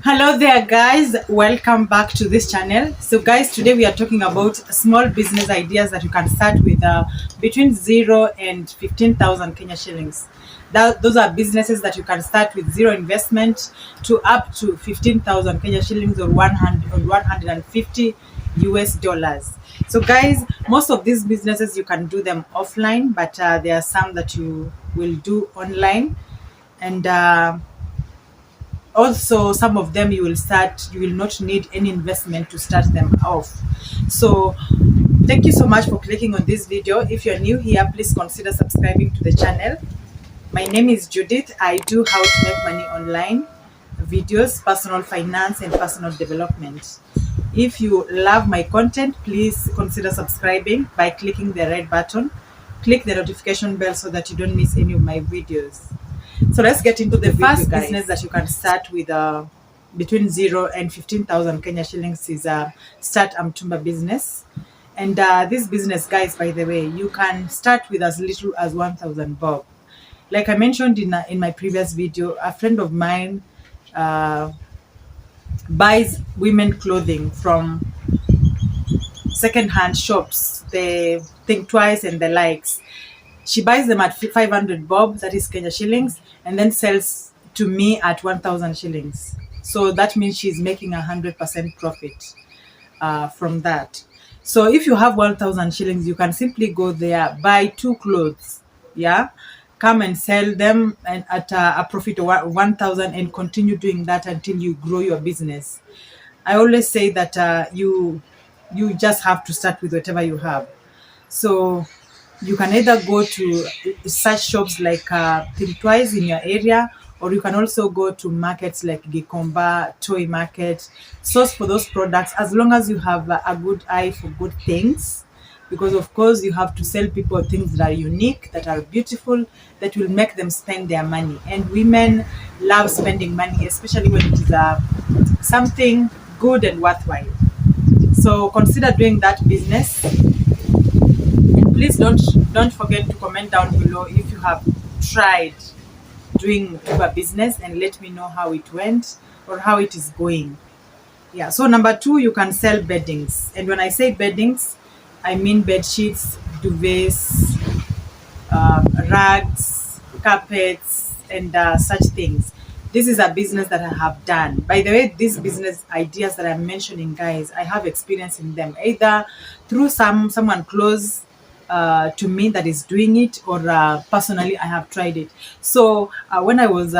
Hello there guys, welcome back to this channel. So guys, today we are talking about small business ideas that you can start with between 0 and 15,000 Kenya shillings. Those are businesses that you can start with zero investment to up to 15,000 Kenya shillings or 150 US dollars. So guys, most of these businesses you can do them offline, but there are some that you will do online, and also some of them you will not need any investment to start them off. So thank you so much for clicking on this video. If you're new here, please consider subscribing to the channel. My name is Judith. I do how to make money online videos, personal finance and personal development. If you love my content, please consider subscribing by clicking the red button. Click the notification bell so that you don't miss any of my videos. So let's get into the first business that you can start with between 0 and 15,000 Kenya shillings is start a mtumba business. And this business, guys, by the way, you can start with as little as 1,000 bob. Like I mentioned in my previous video, a friend of mine buys women clothing from second-hand shops, they think twice and the likes. She buys them at 500 bob, that is Kenya shillings, and then sells to me at 1,000 shillings. So that means she's making 100% profit from that. So if you have 1,000 shillings, you can simply go there, buy 2 clothes, yeah, come and sell them and at a profit of 1,000 and continue doing that until you grow your business. I always say that you just have to start with whatever you have. So you can either go to such shops like Think Twice in your area, or you can also go to markets like Gikomba, Toy Market, source for those products, as long as you have a good eye for good things. Because of course you have to sell people things that are unique, that are beautiful, that will make them spend their money. And women love spending money, especially when it is something good and worthwhile. So consider doing that business. Please don't forget to comment down below if you have tried doing a business, and let me know how it went or how it is going. Yeah, so number 2, you can sell beddings. And when I say beddings, I mean bed sheets, duvets, rugs, carpets, and such things. This is a business that I have done. By the way, these business ideas that I'm mentioning, guys, I have experience in them, either through someone close to me that is doing it, or personally I have tried it. So when I was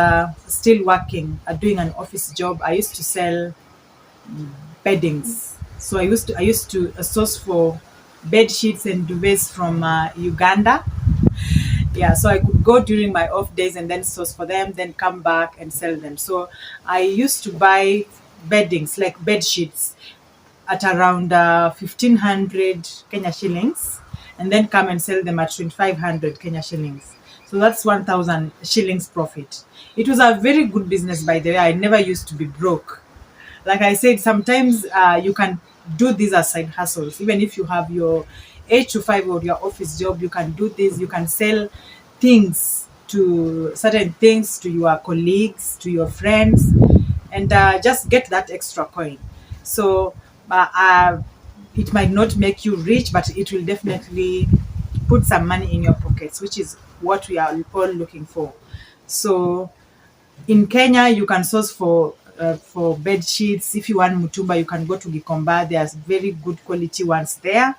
still working doing an office job, I used to sell beddings. So I used to source for bed sheets and duvets from Uganda. Yeah, so I could go during my off days and then source for them, then come back and sell them. So I used to buy beddings, like bed sheets, at around 1,500 Kenya shillings, and then come and sell them at 2,500 Kenya shillings. So that's 1,000 shillings profit. It was a very good business, by the way. I never used to be broke. Like I said, sometimes you can do these as side hustles. Even if you have your 8 to 5 or your office job, you can do this. You can sell things, to certain things, to your colleagues, to your friends, and just get that extra coin. So it might not make you rich, but it will definitely put some money in your pockets, which is what we are all looking for. So in Kenya, you can source for bed sheets. If you want mutumba, you can go to Gikomba. There's very good quality ones there.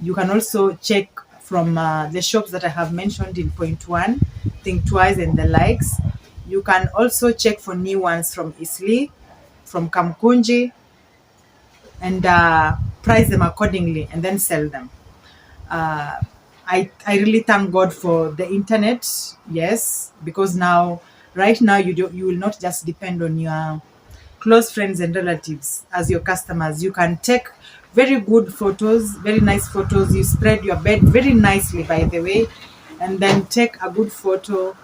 You can also check from the shops that I have mentioned in point 1, Think Twice and the likes. You can also check for new ones from Isli, from Kamkunji, and price them accordingly and then sell them. I really thank God for the internet, yes, because right now you will not just depend on your close friends and relatives as your customers. You can take very good photos, very nice photos. You spread your bed very nicely, by the way, and then take a good photo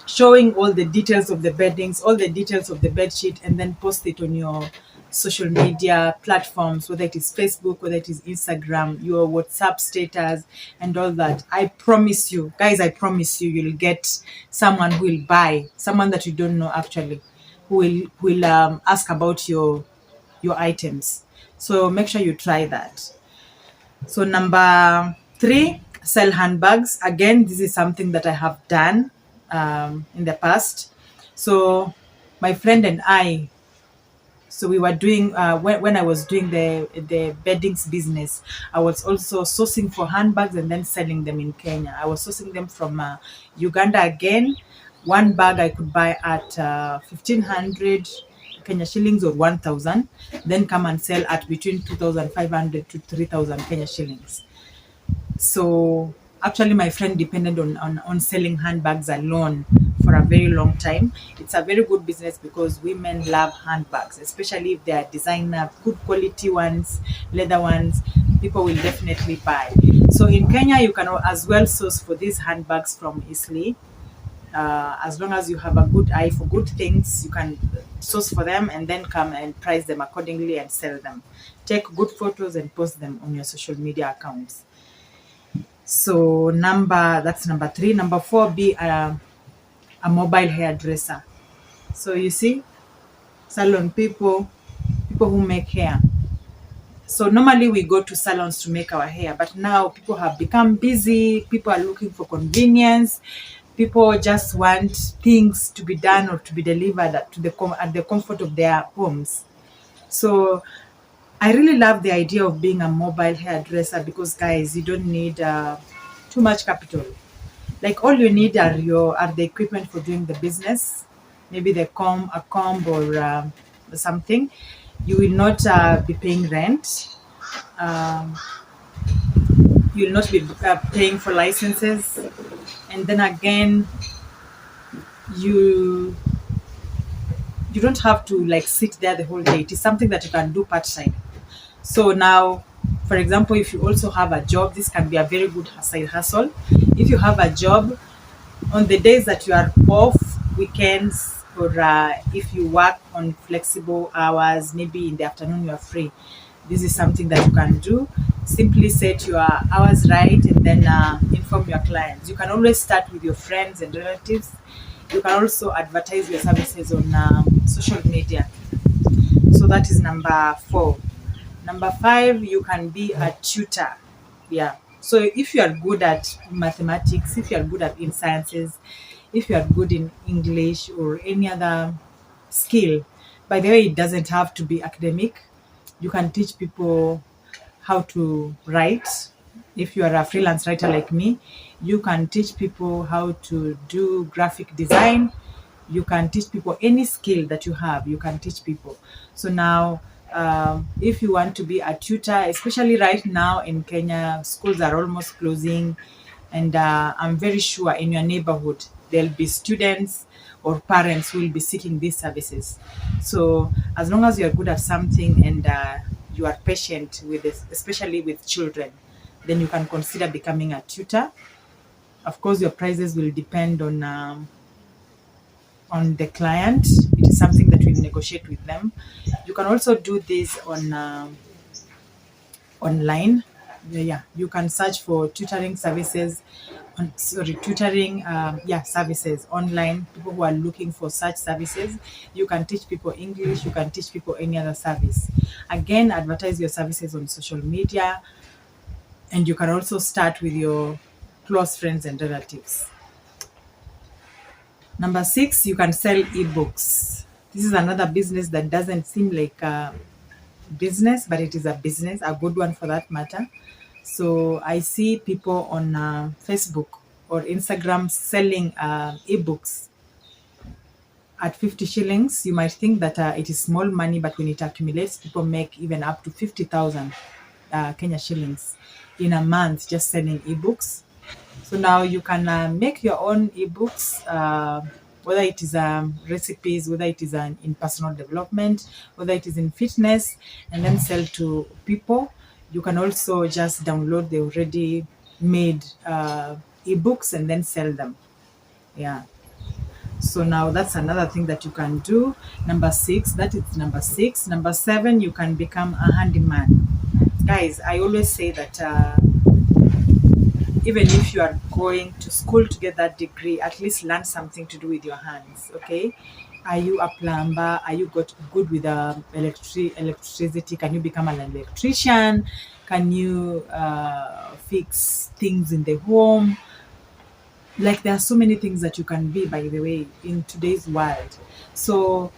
showing all the details of the beddings, all the details of the bed sheet, and then post it on your social media platforms, whether it is Facebook, whether it is Instagram, your WhatsApp status, and all that. I promise you, guys, I promise you, you'll get someone who will buy, someone that you don't know actually. who will ask about your items. So make sure you try that. So number 3, sell handbags. Again, this is something that I have done in the past. So my friend and I, so we were doing when I was doing the beddings business, I was also sourcing for handbags and then selling them in Kenya. I was sourcing them from Uganda. Again, one bag I could buy at 1,500 Kenya shillings or 1,000, then come and sell at between 2,500 to 3,000 Kenya shillings. So actually my friend depended on selling handbags alone for a very long time. It's a very good business because women love handbags, especially if they are designer, good quality ones, leather ones. People will definitely buy. So in Kenya, you can as well source for these handbags from easily. As long as you have a good eye for good things, you can source for them and then come and price them accordingly and sell them. Take good photos and post them on your social media accounts. So that's number 3. Number 4, be a mobile hairdresser. So you see, salon people who make hair. So normally we go to salons to make our hair, but now people have become busy. People are looking for convenience. People just want things to be done or to be delivered at the comfort of their homes. So I really love the idea of being a mobile hairdresser because, guys, you don't need too much capital. Like all you need are the equipment for doing the business, maybe a comb or something. You will not be paying rent. Um, you will not be paying for licenses, and then again, you don't have to like sit there the whole day. It is something that you can do part time. So now, for example, if you also have a job, this can be a very good side hustle. If you have a job, on the days that you are off, weekends, or if you work on flexible hours, maybe in the afternoon you are free, this is something that you can do. Simply set your hours right and then inform your clients. You can always start with your friends and relatives. You can also advertise your services on social media. So that is number 4. Number 5, you can be a tutor. Yeah. So if you are good at mathematics, if you are good at in sciences, if you are good in English or any other skill, by the way, it doesn't have to be academic. You can teach people how to write. If you are a freelance writer like me, you can teach people how to do graphic design. You can teach people any skill that you have, you can teach people. So now, if you want to be a tutor, especially right now in Kenya, schools are almost closing, and I'm very sure in your neighborhood there'll be students or parents who will be seeking these services. So as long as you're good at something and you are patient with this, especially with children, then you can consider becoming a tutor. Of course, your prices will depend on the client. It is something that we negotiate with them. You can also do this on online. Yeah, you can search for tutoring services services online. People who are looking for such services, you can teach people English, you can teach people any other service. Again, advertise your services on social media, and you can also start with your close friends and relatives. Number 6, you can sell ebooks. This is another business that doesn't seem like a business, but it is a business, a good one for that matter. So I see people on Facebook or Instagram selling ebooks at 50 shillings. You might think that it is small money, but when it accumulates, people make even up to 50,000 Kenya shillings in a month just selling ebooks. So now you can make your own ebooks, whether it is recipes, whether it is in personal development, whether it is in fitness, and then sell to people. You can also just download the already made ebooks and then sell them. Yeah. So now that's another thing that you can do. Number 6, that is number 6. Number 7, you can become a handyman. Guys, I always say that even if you are going to school to get that degree, at least learn something to do with your hands, okay? Are you a plumber? Are you got good with electricity? Can you become an electrician? Can you fix things in the home? Like, there are so many things that you can be, by the way, in today's world. So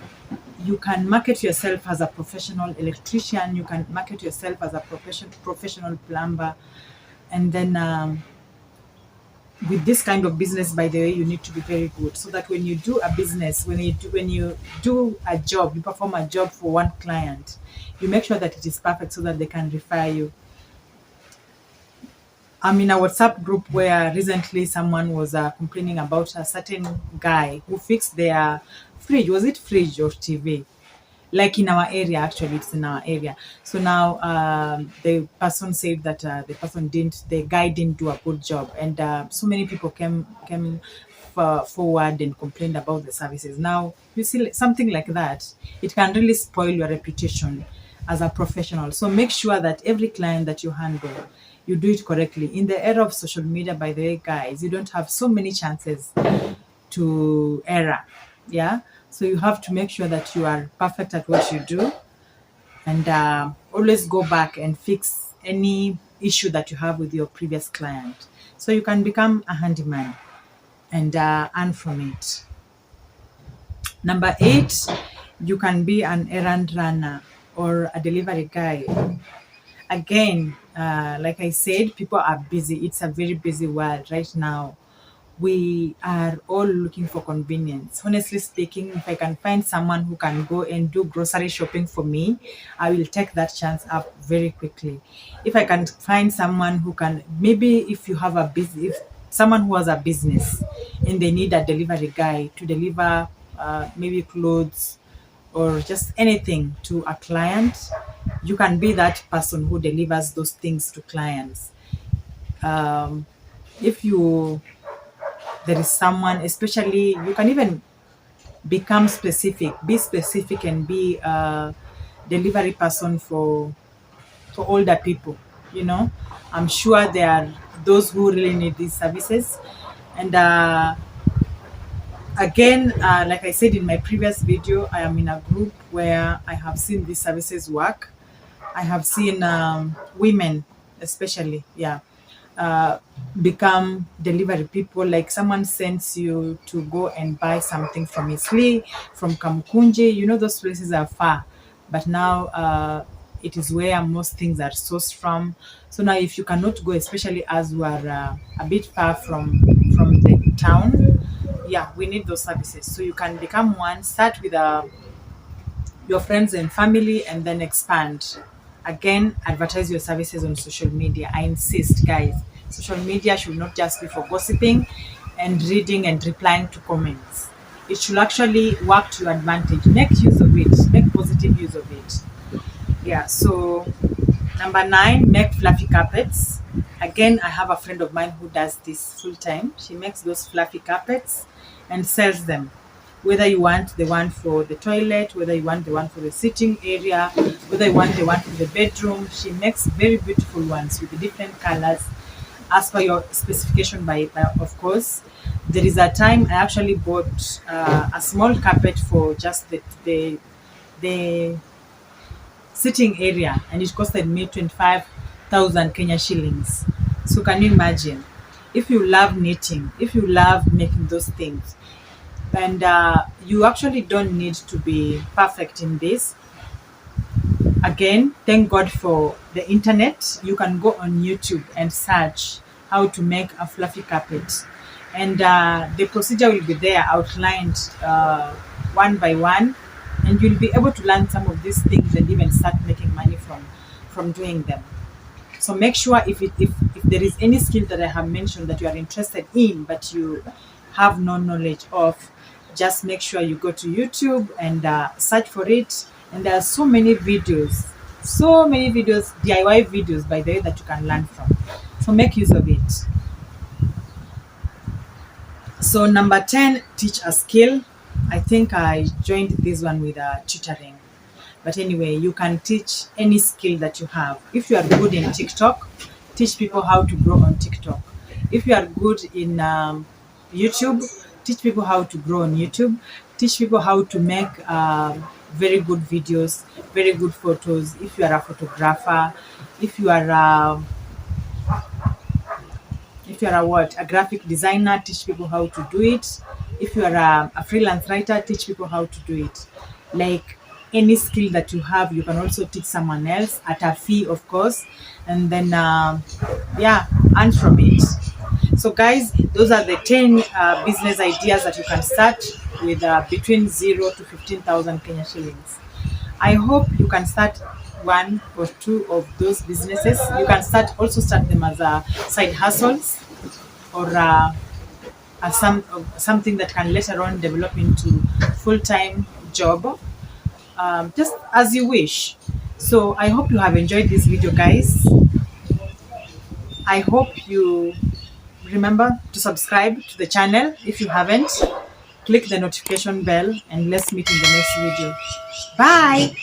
you can market yourself as a professional electrician, you can market yourself as a professional plumber. And then with this kind of business, by the way, you need to be very good, so that when you do a business, when you do a job, you perform a job for one client, you make sure that it is perfect so that they can refer you. I'm in a WhatsApp group where recently someone was complaining about a certain guy who fixed their fridge. Was it fridge or TV? Like in our area, actually, it's in our area. So now the person said that the guy didn't do a good job, and so many people came forward and complained about the services. Now you see, something like that, it can really spoil your reputation as a professional. So make sure that every client that you handle, you do it correctly. In the era of social media, by the way, guys, you don't have so many chances to error. Yeah, so you have to make sure that you are perfect at what you do, and always go back and fix any issue that you have with your previous client, so you can become a handyman and earn from it. Number 8, you can be an errand runner or a delivery guy. Again, like I said, people are busy. It's a very busy world right now. We are all looking for convenience. Honestly speaking, if I can find someone who can go and do grocery shopping for me, I will take that chance up very quickly. If I can find someone who can, maybe if you have a business, if someone who has a business and they need a delivery guy to deliver maybe clothes or just anything to a client, you can be that person who delivers those things to clients. If you there is someone, especially, you can even be specific and be a delivery person for older people. you know I'm sure there are those who really need these services. And again, like I said in my previous video, I am in a group where I have seen these services work. I have seen women, especially, uh, become delivery people. Like, someone sends you to go and buy something from Isli, from Kamkunji. Those places are far, but now it is where most things are sourced from. So now, if you cannot go, especially as we are a bit far from the town, we need those services. So you can become one. Start with your friends and family, and then expand. Again, advertise your services on social media. I insist, guys, social media should not just be for gossiping and reading and replying to comments. It should actually work to your advantage. Make use of it. Make positive use of it. So number 9, make fluffy carpets. Again, I have a friend of mine who does this full time. She makes those fluffy carpets and sells them. Whether you want the one for the toilet, whether you want the one for the sitting area, whether you want the one for the bedroom, she makes very beautiful ones with different colors as per your specification, of course. There is a time I actually bought a small carpet for just the sitting area, and it costed me 25,000 Kenya shillings. So can you imagine? If you love knitting, if you love making those things, and you actually don't need to be perfect in this. Again, thank God for the internet. You can go on YouTube and search how to make a fluffy carpet, and the procedure will be there outlined one by one, and you'll be able to learn some of these things and even start making money from doing them. So make sure, if there is any skill that I have mentioned that you are interested in but you have no knowledge of, just make sure you go to YouTube and search for it. And there are so many videos, DIY videos, by the way, that you can learn from. So make use of it. So number 10, teach a skill. I think I joined this one with tutoring. But anyway, you can teach any skill that you have. If you are good in TikTok, teach people how to grow on TikTok. If you are good in YouTube, teach people how to grow on YouTube. teach people how to make very good videos, very good photos. If you are a photographer, if you are a graphic designer, teach people how to do it. If you are a freelance writer, teach people how to do it. Like any skill that you have, you can also teach someone else at a fee, of course, and then yeah, earn from it. So guys, those are the 10 business ideas that you can start with between 0 to 15,000 Kenya shillings. I hope you can start one or two of those businesses. You can start them as side hustles, or something that can later on develop into full-time job, just as you wish. So I hope you have enjoyed this video, guys. I hope you remember to subscribe to the channel if you haven't. Click the notification bell, and let's meet in the next video. Bye.